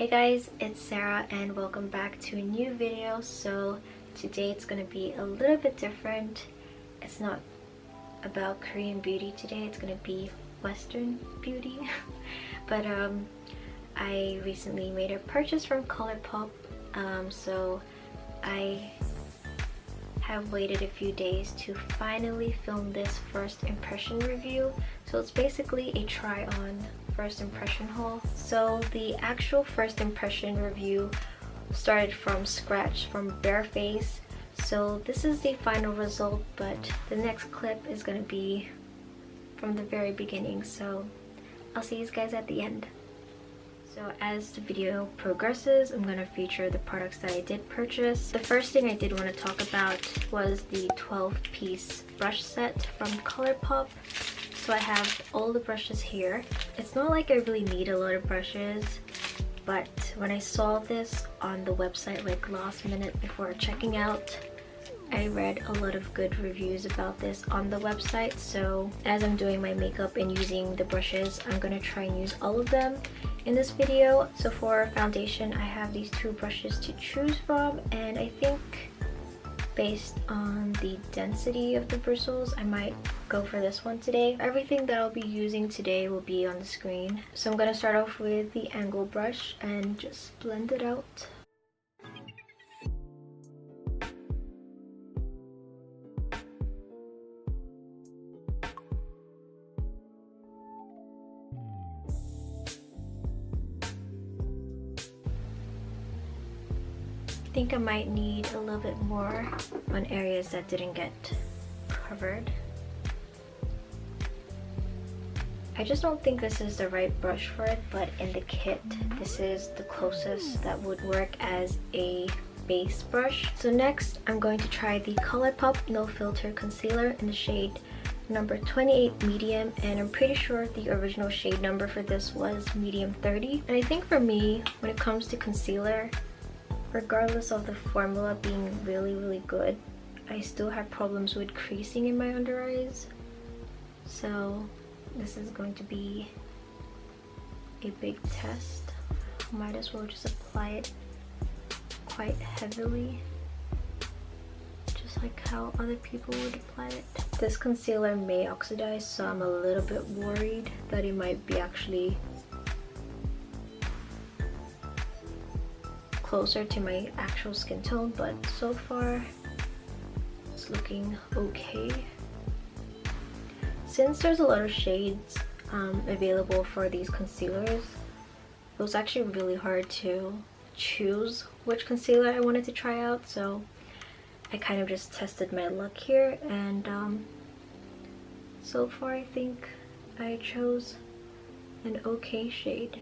Hey guys, it's Sarah and welcome back to a new video. So today it's gonna be a little bit different. It's not about Korean beauty today, it's gonna be Western beauty. But I recently made a purchase from Colourpop, so I have waited a few days to finally film this first impression review. So it's basically a try on first impression haul. So the actual first impression review started from scratch, from bare face. So this is the final result, but the next clip is gonna be from the very beginning. So I'll see you guys at the end. So as the video progresses, I'm going to feature the products that I did purchase. The first thing I did want to talk about was the 12-piece brush set from Colourpop. So I have all the brushes here. It's not like I really need a lot of brushes, but when I saw this on the website like last minute before checking out, I read a lot of good reviews about this on the website. So as I'm doing my makeup and using the brushes, I'm going to try and use all of them in this video. So for foundation, I have these two brushes to choose from, and I think based on the density of the bristles, I might go for this one today. Everything that I'll be using today will be on the screen. So I'm going to start off with the angle brush and just blend it out. I think I might need a little bit more on areas that didn't get covered. I just don't think this is the right brush for it, but in the kit, this is the closest that would work as a base brush. So next, I'm going to try the Colourpop No Filter Concealer in the shade number 28 medium, and I'm pretty sure the original shade number for this was medium 30. And I think for me, when it comes to concealer, regardless of the formula being really good, I still have problems with creasing in my under eyes. So this is going to be a big test. Might as well just apply it quite heavily, just like how other people would apply it. This concealer may oxidize, so I'm a little bit worried that it might be actually closer to my actual skin tone, but so far it's looking okay. Since there's a lot of shades available for these concealers, it was actually really hard to choose which concealer I wanted to try out, so I kind of just tested my luck here, and so far I think I chose an okay shade.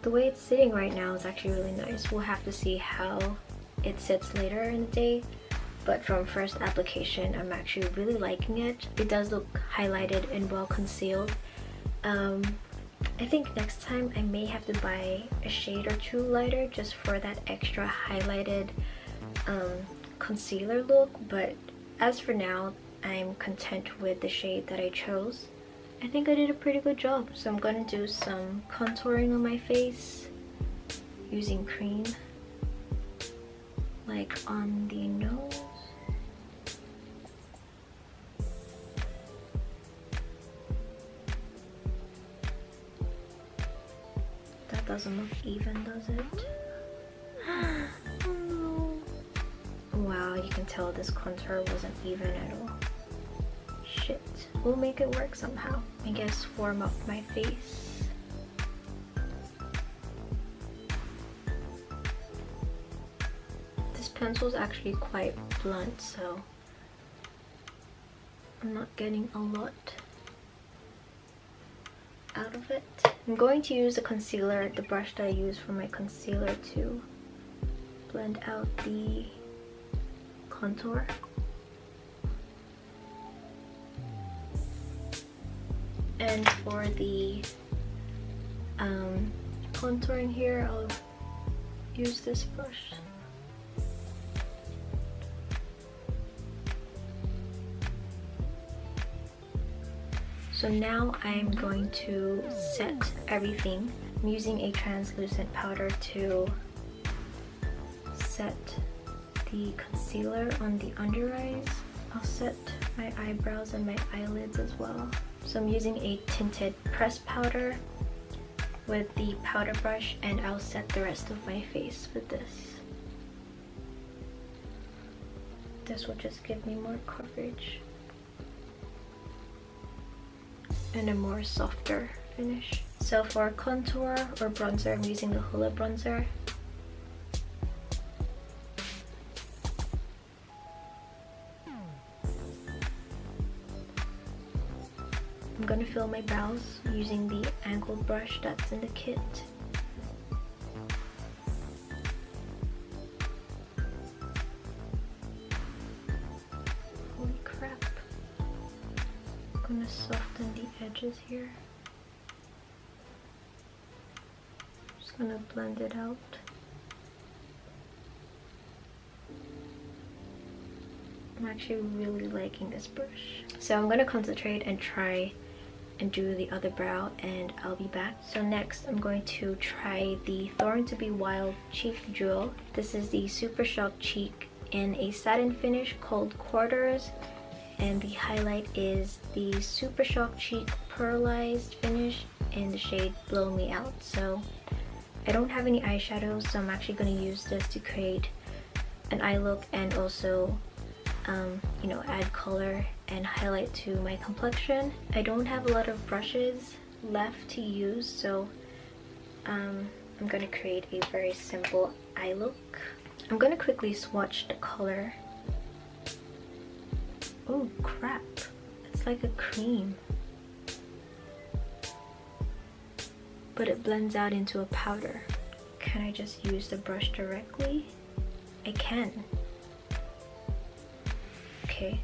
The way it's sitting right now is actually really nice. We'll have to see how it sits later in the day, but from first application, I'm actually really liking it. It does look highlighted and well concealed. I think next time I may have to buy a shade or two lighter just for that extra highlighted concealer look, but as for now, I'm content with the shade that I chose. I think I did a pretty good job. So I'm going to do some contouring on my face using cream, like on the nose. That doesn't look even, does it? Oh no. Wow, you can tell this contour wasn't even at all. Shit. We'll make it work somehow. I guess warm up my face. This pencil is actually quite blunt, so I'm not getting a lot out of it. I'm going to use the concealer, the brush that I use for my concealer, to blend out the contour. And for the contouring here, I'll use this brush. So now I'm going to set everything. I'm using a translucent powder to set the concealer on the under eyes. I'll set my eyebrows and my eyelids as well. So I'm using a tinted pressed powder with the powder brush, and I'll set the rest of my face with this. This will just give me more coverage and a more softer finish. So for contour or bronzer, I'm using the Hoola bronzer. I'm gonna fill my brows using the angled brush that's in the kit. Holy crap. I'm gonna soften the edges here. Just gonna blend it out. I'm actually really liking this brush. So I'm gonna concentrate and try and do the other brow, and I'll be back. So next I'm going to try the Thorn to Be Wild Cheek Jewel. This is the Super Shock Cheek in a satin finish called Quarters, and the highlight is the Super Shock Cheek Pearlized finish in the shade Blow Me Out. So I don't have any eyeshadows, so I'm actually going to use this to create an eye look and also you know, add color and highlight to my complexion. I don't have a lot of brushes left to use, so I'm gonna create a very simple eye look. I'm gonna quickly swatch the color. Oh crap, it's like a cream, but it blends out into a powder. Can I just use the brush directly? I can. Okay.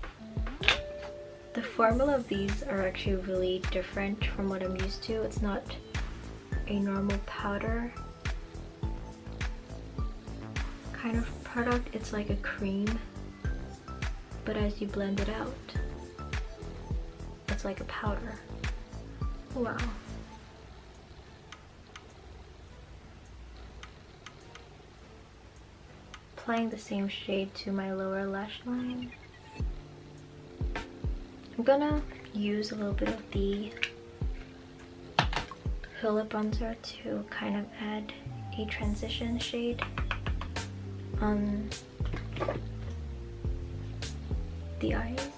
The formula of these are actually really different from what I'm used to. It's not a normal powder kind of product. It's like a cream, but as you blend it out, it's like a powder. Wow. Applying the same shade to my lower lash line. I'm gonna use a little bit of the Hoola bronzer to kind of add a transition shade on the eyes.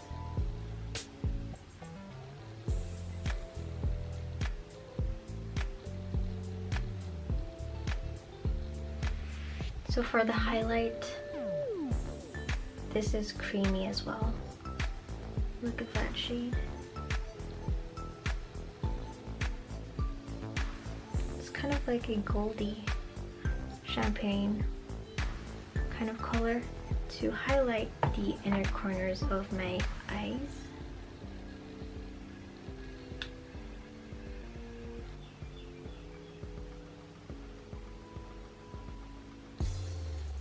So for the highlight, this is creamy as well. Look at that shade. It's kind of like a goldy champagne kind of color to highlight the inner corners of my eyes.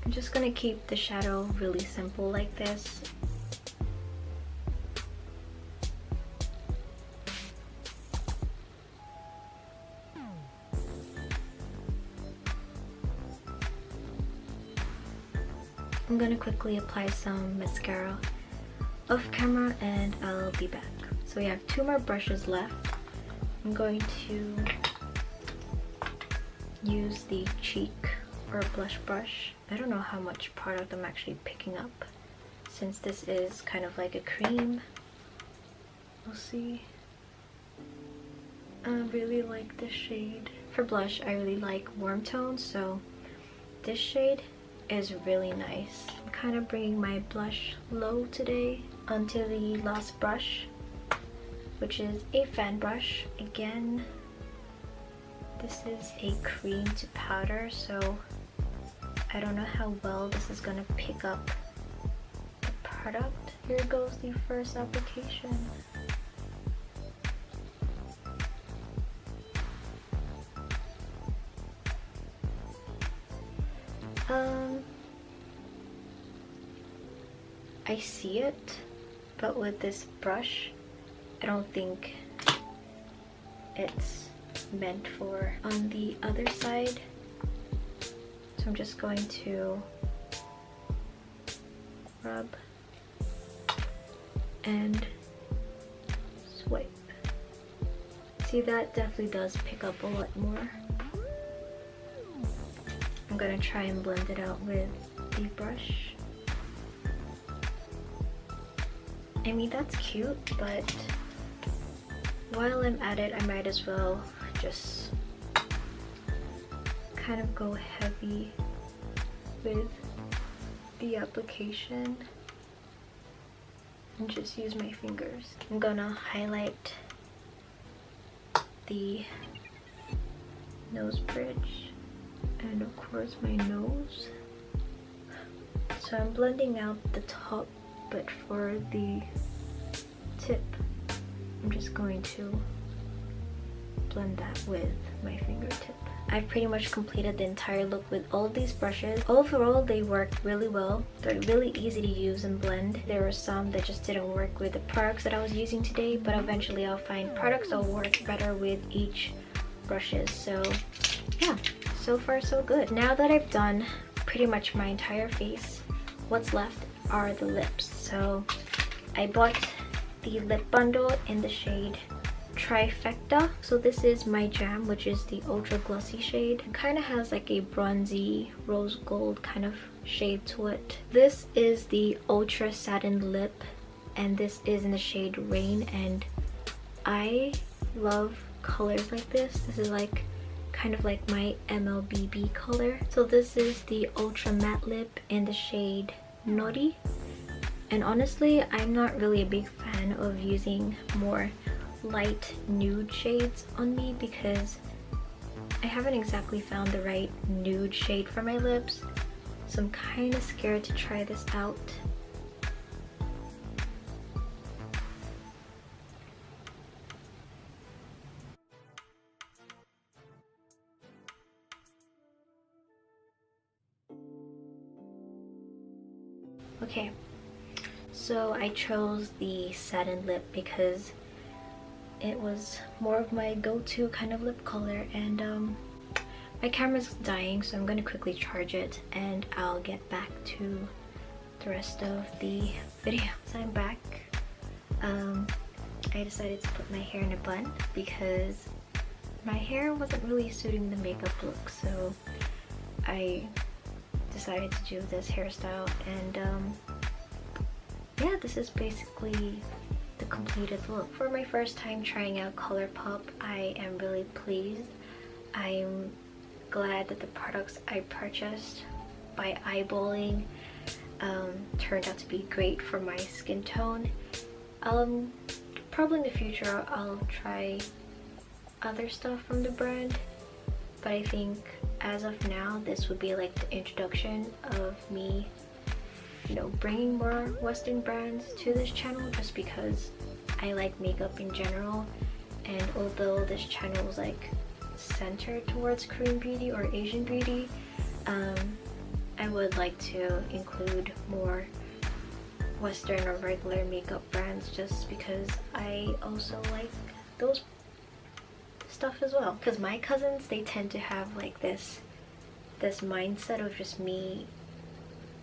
I'm just gonna keep the shadow really simple like this. I'm gonna quickly apply some mascara off camera and I'll be back. So we have 2 more brushes left. I'm going to use the cheek or blush brush. I don't know how much product I'm actually picking up since this is kind of like a cream. We'll see. I really like this shade. For blush, I really like warm tones, so this shade is really nice. I'm kind of bringing my blush low today onto the last brush, which is a fan brush. Again, this is a cream to powder, so I don't know how well this is gonna pick up the product. Here goes the first application. I see it, but with this brush, I don't think it's meant for on the other side. So I'm just going to rub and swipe. See, that definitely does pick up a lot more. I'm gonna try and blend it out with the brush. I mean, that's cute, but while I'm at it, I might as well just kind of go heavy with the application and just use my fingers. I'm gonna highlight the nose bridge and of course my nose. So I'm blending out the top, but for the tip, I'm just going to blend that with my fingertip. I've pretty much completed the entire look with all of these brushes. Overall, they work really well. They're really easy to use and blend. There were some that just didn't work with the products that I was using today, but eventually I'll find products that will work better with each brushes. So yeah, so far so good. Now that I've done pretty much my entire face, what's left are the lips. So I bought the lip bundle in the shade Trifecta. So this is my jam, which is the ultra glossy shade. It kind of has like a bronzy rose gold kind of shade to it. This is the ultra satin lip, and this is in the shade Rain, and I love colors like this. This is like kind of like my MLBB color. So this is the ultra matte lip in the shade Nori, and honestly, I'm not really a big fan of using more light nude shades on me because I haven't exactly found the right nude shade for my lips, so I'm kind of scared to try this out. Okay, so I chose the satin lip because it was more of my go-to kind of lip color, and my camera's dying, so I'm going to quickly charge it and I'll get back to the rest of the video. So I'm back. I decided to put my hair in a bun because my hair wasn't really suiting the makeup look, so I decided to do this hairstyle, and yeah, this is basically the completed look. For my first time trying out Colourpop, I am really pleased. I'm glad that the products I purchased by eyeballing turned out to be great for my skin tone. Probably in the future I'll try other stuff from the brand, but I think as of now this would be like the introduction of me, you know, bringing more Western brands to this channel, just because I like makeup in general, and although this channel is like centered towards Korean beauty or Asian beauty, I would like to include more Western or regular makeup brands, just because I also like those stuff as well. Because my cousins, they tend to have like this mindset of just me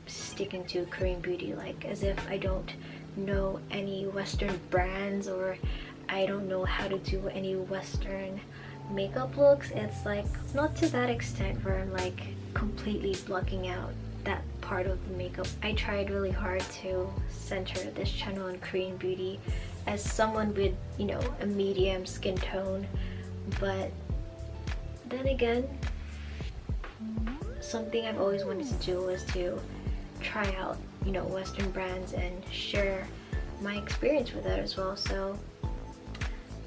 sticking to Korean beauty, like as if I don't know any Western brands or I don't know how to do any Western makeup looks. It's like, it's not to that extent where I'm like completely blocking out that part of the makeup. I tried really hard to center this channel on Korean beauty as someone with, you know, a medium skin tone, but then again, something I've always wanted to do was to try out, you know, Western brands and share my experience with that as well. So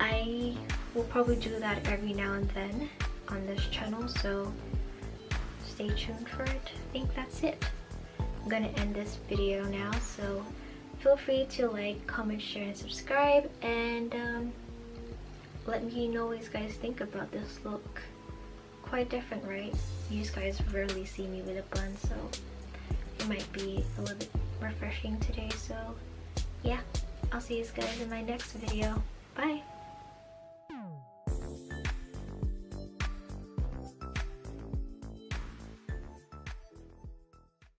I will probably do that every now and then on this channel, so stay tuned for it. I think that's it. I'm gonna end this video now, so feel free to like, comment, share, and subscribe, and let me know what you guys think about this look. Quite different, right? You guys rarely see me with a bun, so it might be a little bit refreshing today. So yeah, I'll see you guys in my next video. Bye!